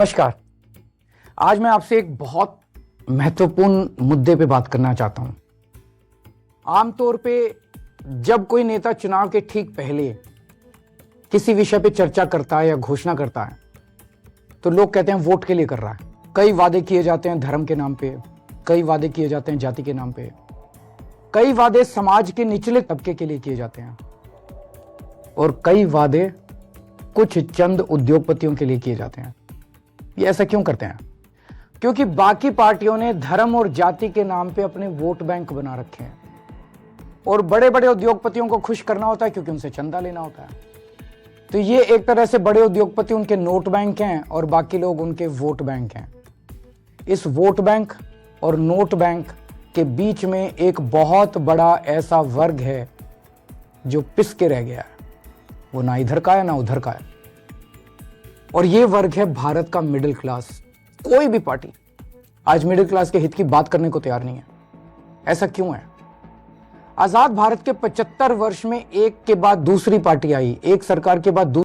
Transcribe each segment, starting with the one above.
नमस्कार। आज मैं आपसे एक बहुत महत्वपूर्ण मुद्दे पे बात करना चाहता हूं। आमतौर पे जब कोई नेता चुनाव के ठीक पहले किसी विषय पे चर्चा करता है या घोषणा करता है तो लोग कहते हैं वोट के लिए कर रहा है। कई वादे किए जाते हैं धर्म के नाम पे, कई वादे किए जाते हैं जाति के नाम पे, कई वादे समाज के निचले तबके के लिए किए जाते हैं और कई वादे कुछ चंद उद्योगपतियों के लिए किए जाते हैं। ये ऐसा क्यों करते हैं? क्योंकि बाकी पार्टियों ने धर्म और जाति के नाम पे अपने वोट बैंक बना रखे हैं और बड़े बड़े उद्योगपतियों को खुश करना होता है क्योंकि उनसे चंदा लेना होता है। तो ये एक तरह से बड़े उद्योगपति उनके नोट बैंक हैं और बाकी लोग उनके वोट बैंक हैं। इस वोट बैंक और नोट बैंक के बीच में एक बहुत बड़ा ऐसा वर्ग है जो पिस के रह गया है। वो ना इधर का है ना उधर का है और ये वर्ग है भारत का मिडिल क्लास। कोई भी पार्टी आज मिडिल क्लास के हित की बात करने को तैयार नहीं है। ऐसा क्यों है? आजाद भारत के 75 वर्ष में एक के बाद दूसरी पार्टी आई, एक सरकार के बाद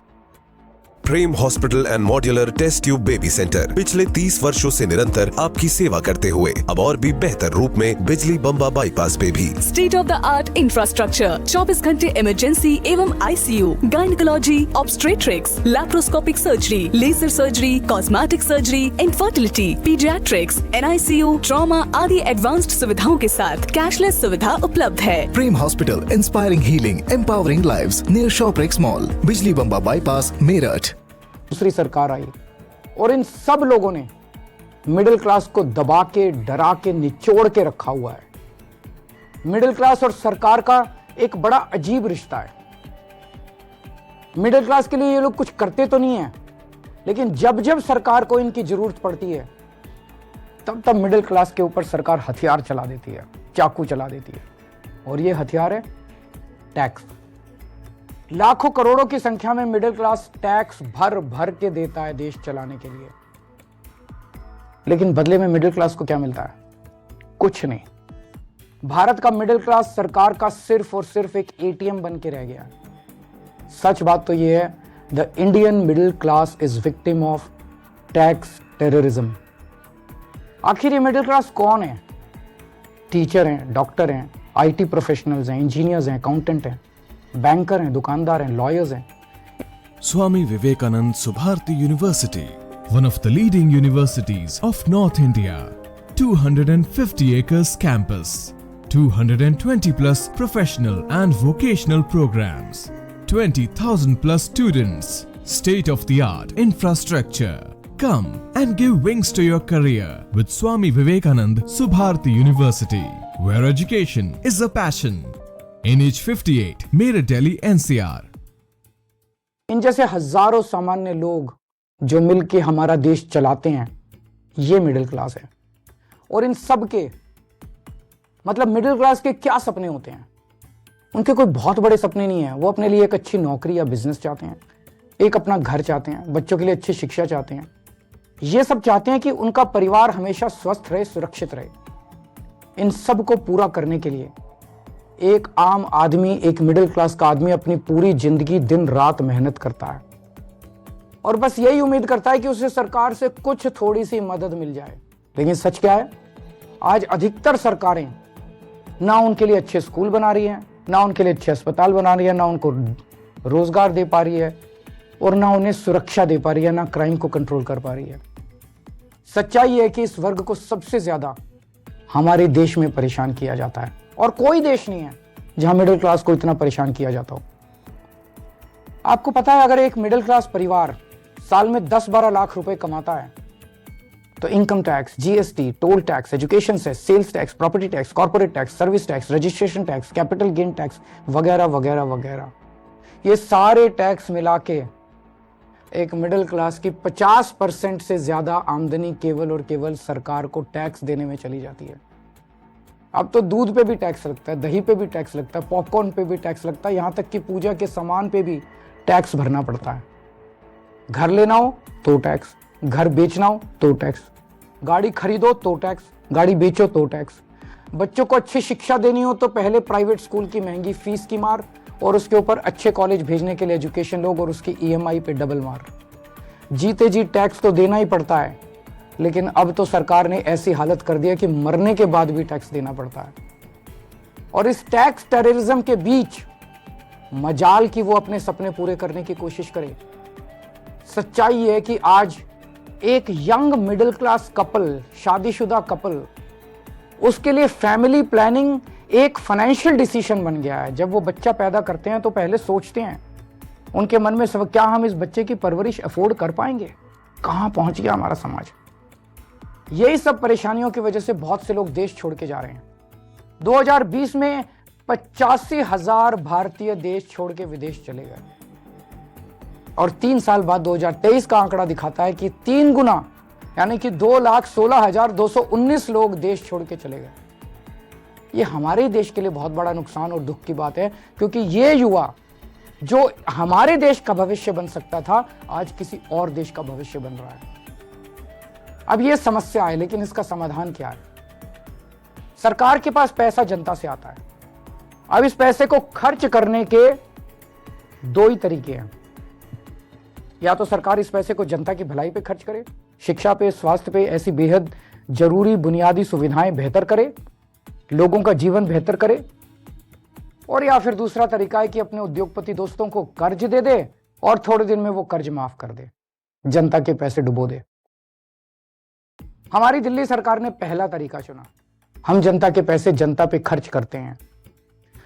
Prem hospital and modular test tube baby centre पिछले 30 वर्षों से निरंतर आपकी सेवा करते हुए अब और भी बेहतर रूप में बिजली बम्बा बाईपास पे भी state of the art infrastructure, 24 घंटे इमरजेंसी एवं ICU, gynaecology, obstetrics, laparoscopic surgery, laser surgery, cosmetic surgery, infertility, paediatrics, NICU, trauma आदि एडवांस्ड सुविधाओं के साथ कैशलेस सुविधा उपलब्ध है। Prem hospital, inspiring healing, empowering lives, near Shoprex mall, Bijli Bamba bypass, Meerut. दूसरी सरकार आई और इन सब लोगों ने मिडिल क्लास को दबा के, डरा के, निचोड़ के रखा हुआ है। मिडिल क्लास और सरकार का एक बड़ा अजीब रिश्ता है। मिडिल क्लास के लिए ये लोग कुछ करते तो नहीं है, लेकिन जब जब सरकार को इनकी जरूरत पड़ती है तब तब मिडिल क्लास के ऊपर सरकार हथियार चला देती है, चाकू चला देती है। और ये हथियार है टैक्स। लाखों करोड़ों की संख्या में मिडिल क्लास टैक्स भर भर के देता है देश चलाने के लिए, लेकिन बदले में मिडिल क्लास को क्या मिलता है? कुछ नहीं। भारत का मिडिल क्लास सरकार का सिर्फ और सिर्फ एक एटीएम बन के रह गया है। सच बात तो यह है, the Indian middle class is victim of tax terrorism. आखिर ये मिडिल क्लास कौन है? टीचर हैं, डॉक्टर हैं, आईटी प्रोफेशनल्स हैं, इंजीनियर्स हैं, अकाउंटेंट हैं, बैंकर हैं, दुकानदार हैं, लॉयर्स हैं। Swami Vivekanand Subharti University, one of the leading universities of North India. 250 acres campus, 220 plus professional and vocational programs, 20,000 plus students, state of the art infrastructure. Come and give wings to your career with Swami Vivekanand Subharti University, where education is a passion. NH58, Meerut, Delhi, NCR. इन जैसे हजारों सामान्य लोग जो मिलके हमारा देश चलाते हैं, ये मिडिल क्लास है। और इन सब के मतलब मिडिल क्लास के क्या सपने होते हैं? उनके कोई बहुत बड़े सपने नहीं है। वो अपने लिए एक अच्छी नौकरी या बिजनेस चाहते हैं, एक अपना घर चाहते हैं, बच्चों के लिए अच्छी शिक्षा चाहते हैं। ये सब चाहते हैं कि उनका परिवार हमेशा स्वस्थ रहे, सुरक्षित रहे। इन सब को पूरा करने के लिए एक आम आदमी, एक मिडिल क्लास का आदमी अपनी पूरी जिंदगी दिन रात मेहनत करता है और बस यही उम्मीद करता है कि उसे सरकार से कुछ थोड़ी सी मदद मिल जाए। लेकिन सच क्या है? आज अधिकतर सरकारें ना उनके लिए अच्छे स्कूल बना रही हैं, ना उनके लिए अच्छे अस्पताल बना रही है, ना उनको रोजगार दे पा रही है और ना उन्हें सुरक्षा दे पा रही है, ना क्राइम को कंट्रोल कर पा रही है। सच्चाई है कि इस वर्ग को सबसे ज्यादा हमारे देश में परेशान किया जाता है और कोई देश नहीं है जहां मिडिल क्लास को इतना परेशान किया जाता हो। आपको पता है, अगर एक मिडिल क्लास परिवार साल में 10-12 लाख रुपए कमाता है तो income tax, GST, toll tax, education cess, sales tax, property tax, corporate tax, service tax, registration tax, capital gain tax वगैरह वगैरह वगैरह, ये सारे टैक्स मिला के एक मिडिल क्लास की 50% से ज्यादा आमदनी केवल और केवल सरकार को टैक्स देने में चली जाती है। अब तो दूध पे भी टैक्स लगता है, दही पे भी टैक्स लगता है, पॉपकॉर्न पे भी टैक्स लगता है, यहां तक कि पूजा के सामान पे भी टैक्स भरना पड़ता है। घर लेना हो तो टैक्स, घर बेचना हो तो टैक्स, गाड़ी खरीदो तो टैक्स, गाड़ी बेचो तो टैक्स, बच्चों को अच्छी शिक्षा देनी हो तो पहले प्राइवेट स्कूल की महंगी फीस की मार और उसके ऊपर अच्छे कॉलेज भेजने के लिए एजुकेशन लोग और उसकी ईएमआई पे डबल मार। जीते जी टैक्स तो देना ही पड़ता है, लेकिन अब तो सरकार ने ऐसी हालत कर दिया कि मरने के बाद भी टैक्स देना पड़ता है। और इस टैक्स टेररिज्म के बीच मजाल कि वो अपने सपने पूरे करने की कोशिश करे। सच्चाई है कि आज एक यंग मिडिल क्लास कपल, शादीशुदा कपल, उसके लिए फैमिली प्लानिंग एक फाइनेंशियल डिसीजन बन गया है। जब वो बच्चा पैदा करते हैं तो पहले सोचते हैं उनके मन में सब, क्या हम इस बच्चे की परवरिश अफोर्ड कर पाएंगे? कहां पहुंच गया हमारा समाज? यही सब परेशानियों की वजह से बहुत से लोग देश छोड़ के जा रहे हैं। 2020 में 85,000 भारतीय देश छोड़ के विदेश चले गए और 3 साल बाद 2023 का आंकड़ा दिखाता है कि 3 गुना यानी कि 2,16,219 लोग देश छोड़ के चले गए। ये हमारे देश के लिए बहुत बड़ा नुकसान और दुख की बात है, क्योंकि ये युवा जो हमारे देश का भविष्य बन सकता था, आज किसी और देश का भविष्य बन रहा है। अब ये समस्या है, लेकिन इसका समाधान क्या है? सरकार के पास पैसा जनता से आता है। अब इस पैसे को खर्च करने के 2 ही तरीके हैं। या तो सरकार इस पैसे को जनता की भलाई पे खर्च करे, शिक्षा पे, स्वास्थ्य पे, ऐसी बेहद जरूरी बुनियादी सुविधाएं बेहतर करे, लोगों का जीवन बेहतर करे, और या फिर दूसरा तरीका है कि अपने उद्योगपति दोस्तों को कर्ज दे दे और थोड़े दिन में वो कर्ज माफ कर दे, जनता के पैसे डुबो दे। हमारी दिल्ली सरकार ने पहला तरीका चुना। हम जनता के पैसे जनता पे खर्च करते हैं।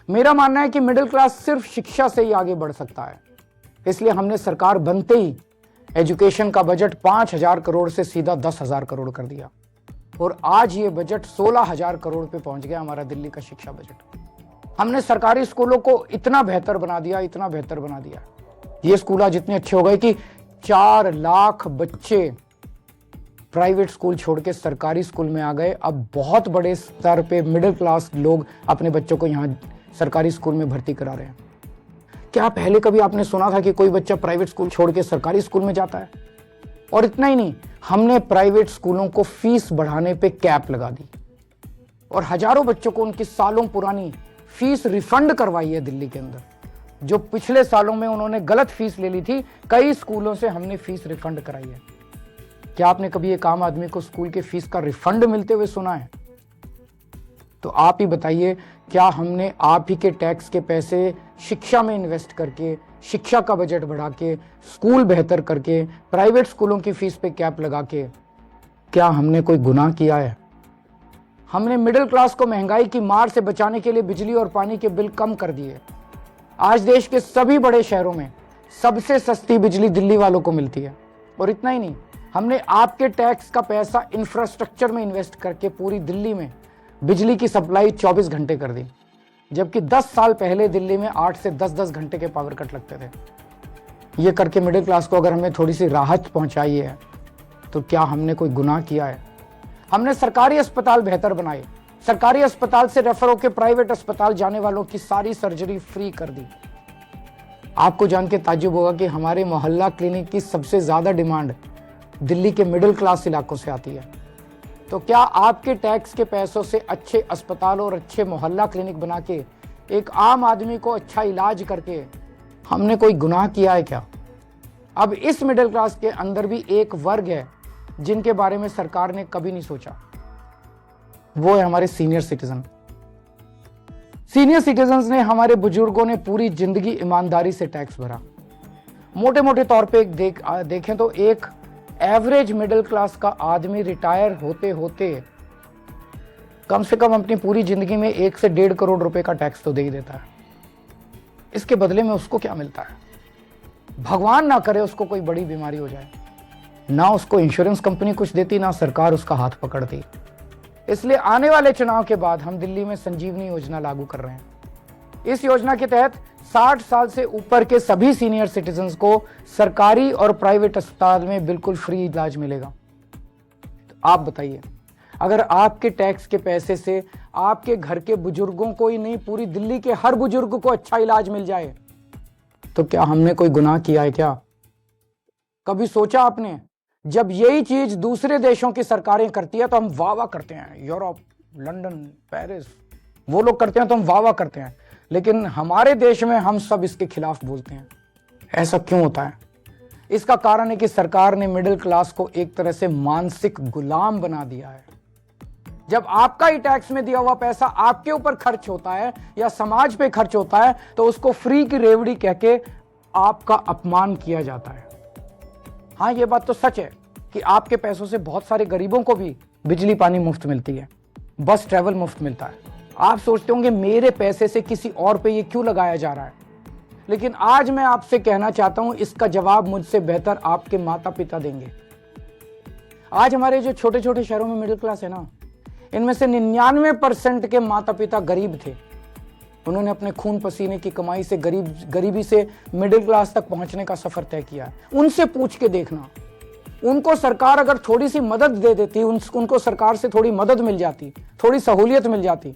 मेरा मानना है कि मिडिल क्लास सिर्फ शिक्षा से ही आगे बढ़ सकता है, इसलिए हमने सरकार बनते ही एजुकेशन का बजट 5,000 करोड़ से सीधा 10,000 करोड़ कर दिया और आज ये बजट 16,000 करोड़ पे पहुंच गया, हमारा दिल्ली का शिक्षा बजट। हमने सरकारी स्कूलों को इतना बेहतर बना दिया, इतना बेहतर बना दिया। ये स्कूल आज इतने अच्छे हो गए कि 4 लाख बच्चे प्राइवेट स्कूल छोड़ के सरकारी स्कूल में आ गए। अब बहुत बड़े स्तर पे मिडिल क्लास लोग अपने बच्चों को यहाँ सरकारी स्कूल में भर्ती करा रहे हैं। क्या पहले कभी आपने सुना था कि कोई बच्चा प्राइवेट स्कूल छोड़ के सरकारी स्कूल में जाता है? और इतना ही नहीं, हमने प्राइवेट स्कूलों को फीस बढ़ाने पे कैप लगा दी और हजारों बच्चों को उनकी सालों पुरानी फीस रिफंड करवाई है दिल्ली के अंदर। जो पिछले सालों में उन्होंने गलत फीस ले ली थी, कई स्कूलों से हमने फीस रिफंड कराई है। क्या आपने कभी एक आम आदमी को स्कूल के फीस का रिफंड मिलते हुए सुना है? तो आप ही बताइए, क्या हमने आप ही के टैक्स के पैसे शिक्षा में इन्वेस्ट करके, शिक्षा का बजट बढ़ा के, स्कूल बेहतर करके, प्राइवेट स्कूलों की फीस पे कैप लगा के, क्या हमने कोई गुनाह किया है? हमने मिडिल क्लास को महंगाई की मार से बचाने के लिए बिजली और पानी के बिल कम कर दिए। आज देश के सभी बड़े शहरों में सबसे सस्ती बिजली दिल्ली वालों को मिलती है। और इतना ही नहीं, हमने आपके टैक्स का पैसा इंफ्रास्ट्रक्चर में इन्वेस्ट करके पूरी दिल्ली में बिजली की सप्लाई 24 घंटे कर दी, जबकि 10 साल पहले दिल्ली में 8 से 10-10 घंटे के पावर कट लगते थे। ये करके मिडिल क्लास को अगर हमें थोड़ी सी राहत पहुंचाई है, तो क्या हमने कोई गुनाह किया है? हमने सरकारी अस्पताल बेहतर बनाए। सरकारी अस्पताल से रेफर होकर प्राइवेट अस्पताल जाने वालों की सारी सर्जरी फ्री कर दी। आपको जान के ताज्जुब होगा कि हमारे मोहल्ला क्लिनिक की सबसे ज्यादा डिमांड दिल्ली के मिडिल क्लास इलाकों से आती है। तो क्या आपके टैक्स के पैसों से अच्छे अस्पताल और अच्छे मोहल्ला क्लिनिक बना के एक आम आदमी को अच्छा इलाज करके हमने कोई गुनाह किया है क्या? अब इस मिडिल क्लास के अंदर भी एक वर्ग है जिनके बारे में सरकार ने कभी नहीं सोचा, वो है हमारे सीनियर सिटीजन। सीनियर सिटीजन्स ने, हमारे बुजुर्गों ने पूरी जिंदगी ईमानदारी से टैक्स भरा। मोटे मोटे तौर पे देखें तो एक एवरेज मिडिल क्लास का आदमी रिटायर होते होते कम से कम अपनी पूरी जिंदगी में 1 से 1.5 करोड़ रुपए का टैक्स तो दे ही देता है। इसके बदले में उसको क्या मिलता है? भगवान ना करे उसको कोई बड़ी बीमारी हो जाए, ना उसको इंश्योरेंस कंपनी कुछ देती, ना सरकार उसका हाथ पकड़ती। इसलिए आने वाले चुनाव के बाद हम दिल्ली में संजीवनी योजना लागू कर रहे हैं। इस योजना के तहत 60 साल से ऊपर के सभी सीनियर सिटीजन्स को सरकारी और प्राइवेट अस्पताल में बिल्कुल फ्री इलाज मिलेगा। तो आप बताइए, अगर आपके टैक्स के पैसे से आपके घर के बुजुर्गों को ही नहीं, पूरी दिल्ली के हर बुजुर्ग को अच्छा इलाज मिल जाए, तो क्या हमने कोई गुनाह किया है क्या? कभी सोचा आपने, जब यही चीज दूसरे देशों की सरकारें करती है तो हम वाह वाह करते हैं, यूरोप, लंदन, पेरिस, वो लोग करते हैं तो हम वाह वाह करते हैं, लेकिन हमारे देश में हम सब इसके खिलाफ बोलते हैं। ऐसा क्यों होता है? इसका कारण है कि सरकार ने मिडिल क्लास को एक तरह से मानसिक गुलाम बना दिया है। जब आपका ही टैक्स में दिया हुआ पैसा आपके ऊपर खर्च होता है या समाज पे खर्च होता है तो उसको फ्री की रेवड़ी कह के आपका अपमान किया जाता है। हाँ, यह बात तो सच है कि आपके पैसों से बहुत सारे गरीबों को भी बिजली पानी मुफ्त मिलती है, बस ट्रैवल मुफ्त मिलता है। आप सोचते होंगे मेरे पैसे से किसी और पे ये क्यों लगाया जा रहा है, लेकिन आज मैं आपसे कहना चाहता हूं इसका जवाब मुझसे बेहतर आपके माता पिता देंगे। आज हमारे जो छोटे छोटे शहरों में मिडिल क्लास है ना, इनमें से 99% के माता पिता गरीब थे। उन्होंने अपने खून पसीने की कमाई से गरीबी से मिडिल क्लास तक पहुंचने का सफर तय किया। उनसे पूछ के देखना, उनको सरकार अगर थोड़ी सी मदद दे देती, उनको सरकार से थोड़ी मदद मिल जाती, थोड़ी सहूलियत मिल जाती,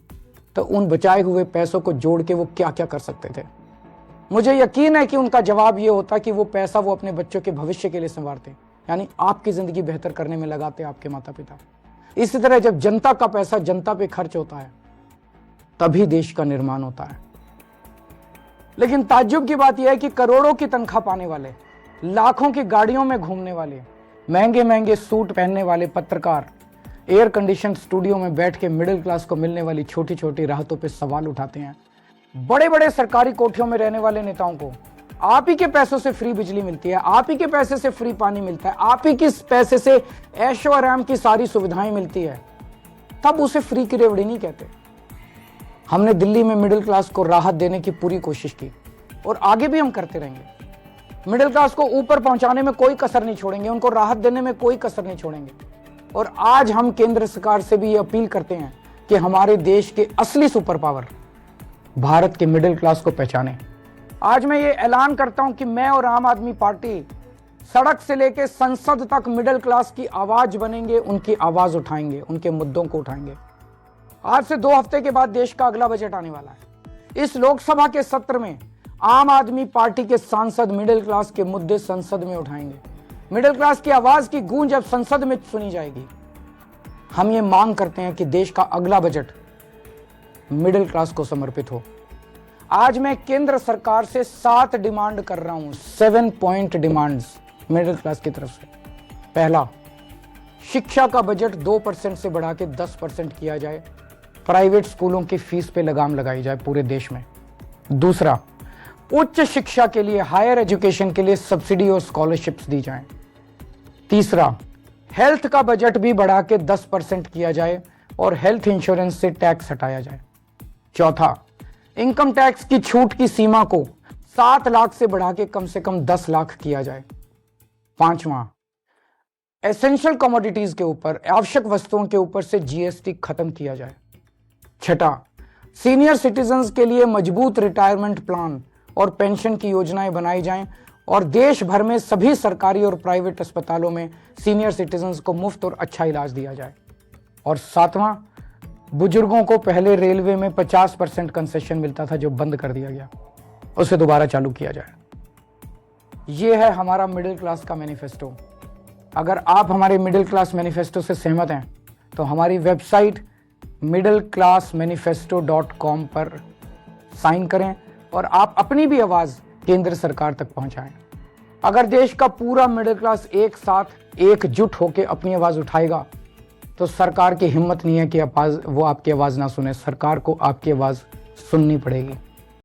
तो उन बचाए हुए पैसों को जोड़ के वो क्या क्या कर सकते थे। मुझे यकीन है कि उनका जवाब ये होता कि वो पैसा वो अपने बच्चों के भविष्य के लिए संवारते, यानी आपकी जिंदगी बेहतर करने में लगाते आपके माता पिता। इसी तरह जब जनता का पैसा जनता पे खर्च होता है तभी देश का निर्माण होता है। लेकिन ताज्जुब की बात यह है कि करोड़ों की तनख्वाह पाने वाले, लाखों की गाड़ियों में घूमने वाले, महंगे महंगे सूट पहनने वाले पत्रकार एयर कंडीशन स्टूडियो में बैठ के मिडिल क्लास को मिलने वाली छोटी छोटी राहतों पे सवाल उठाते हैं। बड़े बड़े सरकारी कोठियों में रहने वाले नेताओं को आप ही के पैसों से फ्री बिजली मिलती है, आप ही के पैसे से फ्री पानी मिलता है, आप ही के पैसे से ऐशो आराम की सारी सुविधाएं मिलती है, तब उसे फ्री की रेवड़ी नहीं कहते। हमने दिल्ली में मिडिल क्लास को राहत देने की पूरी कोशिश की और आगे भी हम करते रहेंगे। मिडिल क्लास को ऊपर पहुंचाने में कोई कसर नहीं छोड़ेंगे, उनको राहत देने में कोई कसर नहीं छोड़ेंगे। और आज हम केंद्र सरकार से भी ये अपील करते हैं कि हमारे देश के असली सुपर पावर भारत के मिडिल क्लास को पहचाने। आज मैं ये ऐलान करता हूं कि मैं और आम आदमी पार्टी सड़क से लेकर संसद तक मिडिल क्लास की आवाज बनेंगे, उनकी आवाज उठाएंगे, उनके मुद्दों को उठाएंगे। आज से 2 हफ्ते के बाद देश का अगला बजट आने वाला है। इस लोकसभा के सत्र में आम आदमी पार्टी के सांसद मिडिल क्लास के मुद्दे संसद में उठाएंगे। मिडिल क्लास की आवाज की गूंज अब संसद में सुनी जाएगी। हम ये मांग करते हैं कि देश का अगला बजट मिडिल क्लास को समर्पित हो। आज मैं केंद्र सरकार से 7 डिमांड कर रहा हूं, 7 पॉइंट डिमांड्स मिडिल क्लास की तरफ से। पहला, शिक्षा का बजट 2% से बढ़ा के 10% किया जाए। प्राइवेट स्कूलों की फीस पे लगाम लगाई जाए पूरे देश में। दूसरा, उच्च शिक्षा के लिए, हायर एजुकेशन के लिए सब्सिडी और स्कॉलरशिप्स दी जाएं। तीसरा, हेल्थ का बजट भी बढ़ा के 10% किया जाए और हेल्थ इंश्योरेंस से टैक्स हटाया जाए। चौथा, इनकम टैक्स की छूट की सीमा को 7 लाख से कम 10 लाख किया जाए। पांचवा, एसेंशियल कमोडिटीज के ऊपर, आवश्यक वस्तुओं के ऊपर से जीएसटी खत्म किया जाए। छठा, सीनियर सिटीजन्स के लिए मजबूत रिटायरमेंट प्लान और पेंशन की योजनाएं बनाई जाएं और देश भर में सभी सरकारी और प्राइवेट अस्पतालों में सीनियर सिटीजन्स को मुफ्त और अच्छा इलाज दिया जाए। और सातवां, बुजुर्गों को पहले रेलवे में 50% कंसेशन मिलता था जो बंद कर दिया गया, उसे दोबारा चालू किया जाए। यह है हमारा मिडिल क्लास का मैनिफेस्टो। अगर आप हमारे मिडिल क्लास मैनिफेस्टो से सहमत हैं तो हमारी वेबसाइट middleclassmanifesto.com पर साइन करें और आप अपनी भी आवाज केंद्र सरकार तक पहुंचाएं। अगर देश का पूरा मिडिल क्लास एक साथ एकजुट होकर अपनी आवाज उठाएगा तो सरकार की हिम्मत नहीं है कि वो आपकी आवाज ना सुने। सरकार को आपकी आवाज सुननी पड़ेगी।